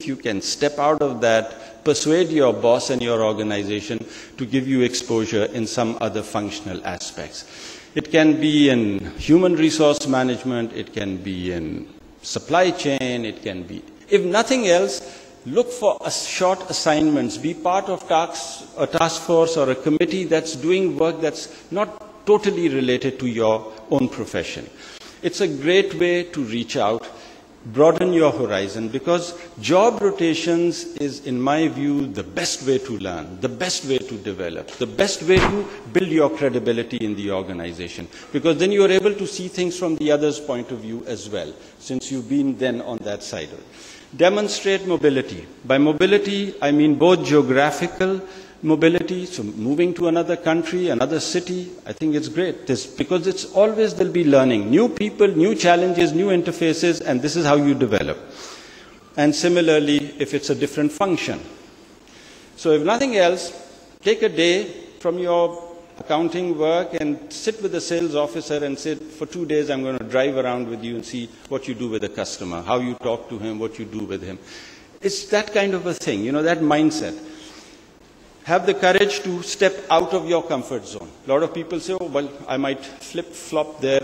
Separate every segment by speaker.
Speaker 1: if you can step out of that, persuade your boss and your organization to give you exposure in some other functional aspects. It can be in human resource management, it can be in supply chain, it can be, if nothing else, look for short assignments, be part of a task force or a committee that's doing work that's not totally related to your own profession. It's a great way to reach out, broaden your horizon, because job rotations is, in my view, the best way to learn, the best way to develop, the best way to build your credibility in the organization, because then you are able to see things from the other's point of view as well, since you've been then on that side of it. Demonstrate mobility. By mobility, I mean both geographical mobility, so moving to another country, another city. I think it's great, because it's always there'll be learning, new people, new challenges, new interfaces, and this is how you develop. And similarly, if it's a different function. So if nothing else, take a day from your accounting work and sit with the sales officer and say, for 2 days I'm going to drive around with you and see what you do with the customer, how you talk to him, what you do with him. It's that kind of a thing, you know, that mindset. Have the courage to step out of your comfort zone. A lot of people say, oh, well, I might flip-flop there.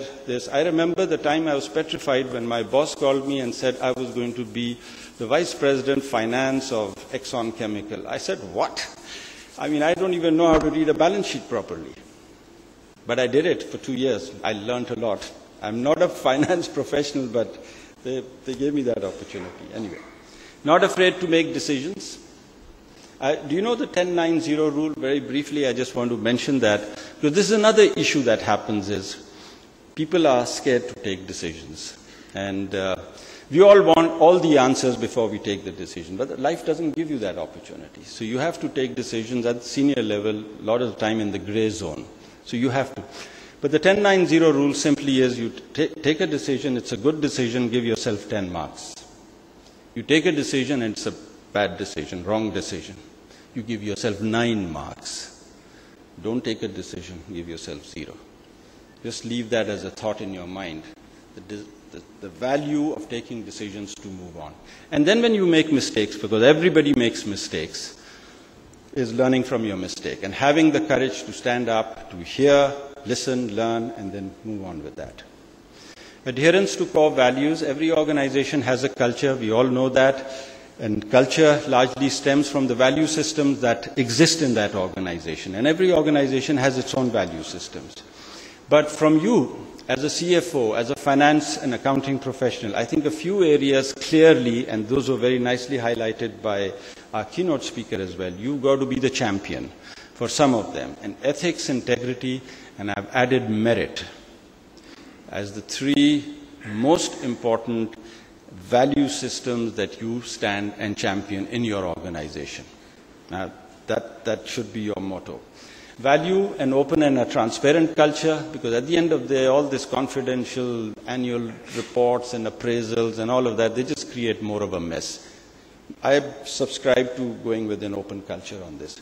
Speaker 1: I remember the time I was petrified when my boss called me and said I was going to be the vice president finance of Exxon Chemical. I said, what? I mean, I don't even know how to read a balance sheet properly. But I did it for 2 years. I learned a lot. I'm not a finance professional, but they gave me that opportunity. Anyway, not afraid to make decisions. Do you know the 10-9-0 rule? Very briefly, I just want to mention that, because this is another issue that happens is people are scared to take decisions. And we all want all the answers before we take the decision, but life doesn't give you that opportunity. So you have to take decisions at the senior level, a lot of the time in the gray zone. So you have to. But the 10-9-0 rule simply is you take a decision, it's a good decision, give yourself 10 marks. You take a decision and it's a bad decision, wrong decision. You give yourself 9 marks. Don't take a decision, give yourself 0. Just leave that as a thought in your mind. The value of taking decisions to move on. And then when you make mistakes, because everybody makes mistakes, is learning from your mistake and having the courage to stand up, to hear, listen, learn, and then move on with that. Adherence to core values. Every organization has a culture. We all know that. And culture largely stems from the value systems that exist in that organization. And every organization has its own value systems. But from you, as a CFO, as a finance and accounting professional, I think a few areas clearly, and those were very nicely highlighted by our keynote speaker as well, you've got to be the champion for some of them. And ethics, integrity, and I've added merit as the 3 most important value systems that you stand and champion in your organization. Now, that should be your motto. Value an open and a transparent culture, because at the end of the day, all this confidential annual reports and appraisals and all of that, they just create more of a mess. I subscribe to going with an open culture on this.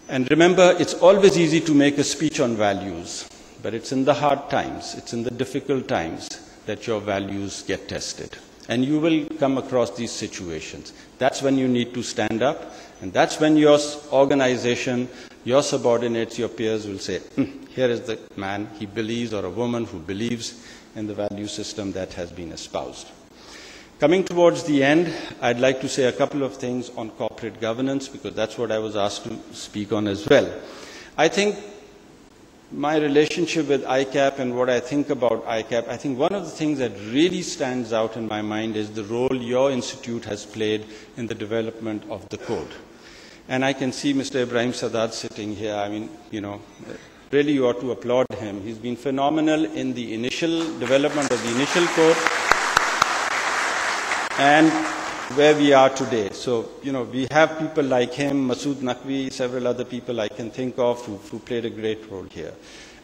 Speaker 1: And remember, it's always easy to make a speech on values, but it's in the hard times, it's in the difficult times that your values get tested. And you will come across these situations. That's when you need to stand up, and that's when your organization, your subordinates, your peers will say, here is the man, he believes, or a woman who believes in the value system that has been espoused. Coming towards the end, I'd like to say a couple of things on corporate governance, because that's what I was asked to speak on as well. I think my relationship with ICAP and what I think about ICAP, I think one of the things that really stands out in my mind is the role your institute has played in the development of the code. And I can see Mr. Ibrahim Sadat sitting here. I mean, you know, really you ought to applaud him. He's been phenomenal in the initial development of the initial code and where we are today. So, you know, we have people like him, Masood Naqvi, several other people I can think of who played a great role here.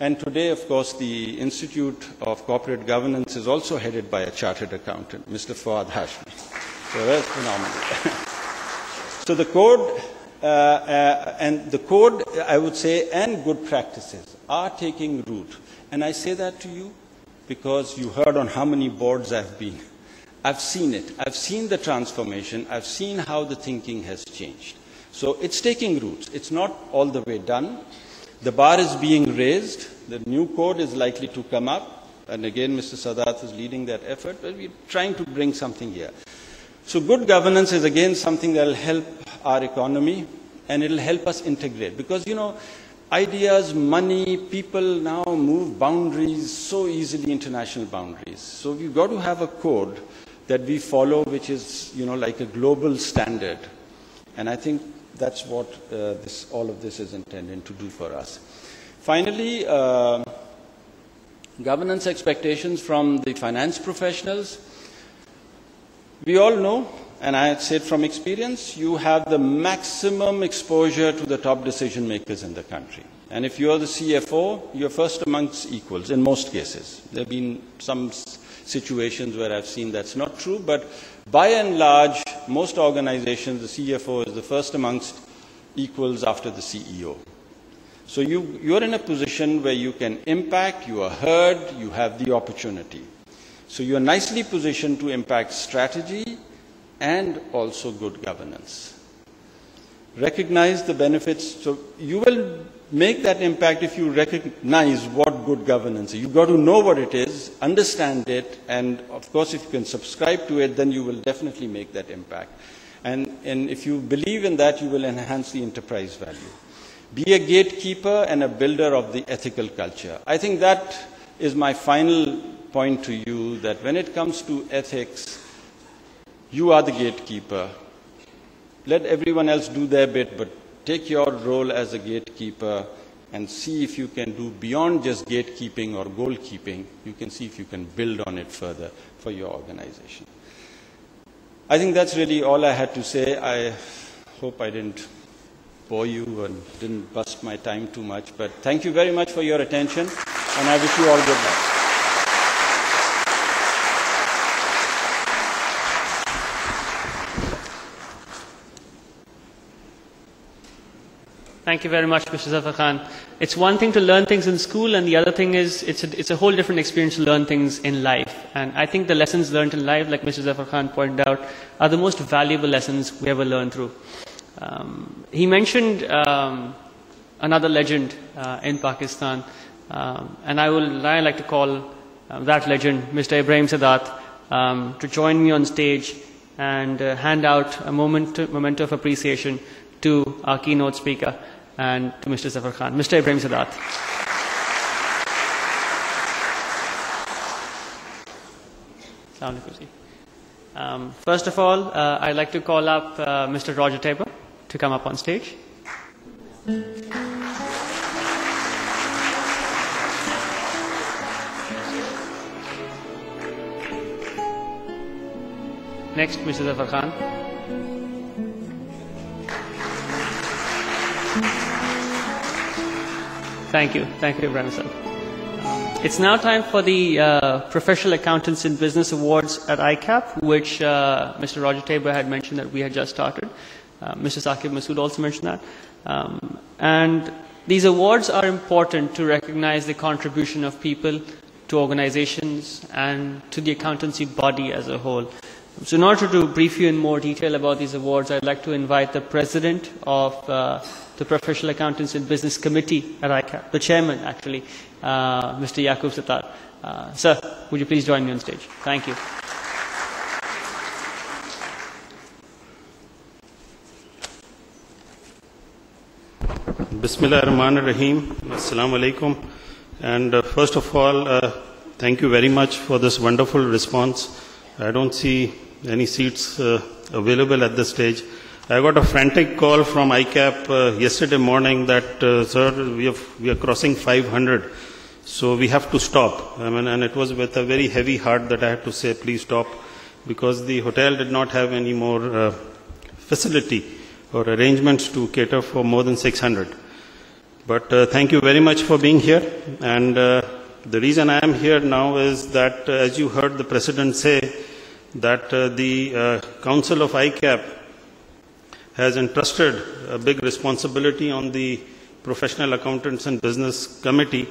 Speaker 1: And today, of course, the Institute of Corporate Governance is also headed by a chartered accountant, Mr. Fawad Hashmi. So that's phenomenal. So the code, I would say, and good practices are taking root. And I say that to you because you heard on how many boards I've been. I've seen it. I've seen the transformation. I've seen how the thinking has changed. So it's taking roots. It's not all the way done. The bar is being raised. The new code is likely to come up. And again, Mr. Sadat is leading that effort. But we're trying to bring something here. So good governance is again something that will help our economy and it will help us integrate. Because, you know, ideas, money, people now move boundaries so easily, international boundaries. So we've got to have a code that we follow, which is, you know, like a global standard. And I think that's what all of this is intended to do for us. Finally, governance expectations from the finance professionals. We all know, and I say it from experience, you have the maximum exposure to the top decision makers in the country. And if you're the CFO, you're first amongst equals in most cases. There have been some situations where I've seen that's not true, but by and large, most organizations, the CFO is the first amongst equals after the CEO. So you're in a position where you can impact, you are heard, you have the opportunity. So you are nicely positioned to impact strategy and also good governance. Recognize the benefits. So you will make that impact if you recognize what good governance is. You've got to know what it is, understand it, and of course if you can subscribe to it, then you will definitely make that impact. And if you believe in that, you will enhance the enterprise value. Be a gatekeeper and a builder of the ethical culture. I think that is my final point to you, that when it comes to ethics, you are the gatekeeper. Let everyone else do their bit, but take your role as a gatekeeper and see if you can do beyond just gatekeeping or goalkeeping. You can see if you can build on it further for your organization. I think that's really all I had to say. I hope I didn't bore you and didn't bust my time too much, but thank you very much for your attention, and I wish you all good luck.
Speaker 2: Thank you very much, Mr. Zaffar Khan. It's one thing to learn things in school, and the other thing is it's a whole different experience to learn things in life. And I think the lessons learned in life, like Mr. Zaffar Khan pointed out, are the most valuable lessons we ever learn through. He mentioned another legend in Pakistan, and I like to call that legend, Mr. Ibrahim Sadat, to join me on stage and hand out a memento of appreciation to our keynote speaker and to Mr. Zaffar Khan. Mr. Ibrahim Sadat. First of all, I'd like to call up Mr. Roger Tabor to come up on stage. Next, Mr. Zaffar Khan. Thank you, Ibrahim sir. It's now time for the Professional Accountants in Business Awards at ICAP, which Mr. Roger Tabor had mentioned that we had just started. Mr. Saqib Masood also mentioned that. And these awards are important to recognize the contribution of people to organizations and to the accountancy body as a whole. So in order to brief you in more detail about these awards, I'd like to invite the president of the Professional Accountants in Business Committee at ICAP, the chairman actually, Mr. Yacoob Suttar. Sir, would you please join me on stage? Thank you.
Speaker 3: Bismillah ar-Rahman ar-Rahim. Assalamu alaikum. And first of all, thank you very much for this wonderful response. I don't see any seats available at this stage. I got a frantic call from ICAP yesterday morning that, sir, we are crossing 500, so we have to stop. And it was with a very heavy heart that I had to say, please stop, because the hotel did not have any more facility or arrangements to cater for more than 600. But thank you very much for being here. And the reason I am here now is that, as you heard the President say, that the Council of ICAP has entrusted a big responsibility on the Professional Accountants and Business Committee.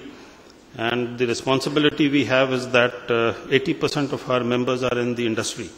Speaker 3: And the responsibility we have is that 80% of our members are in the industry.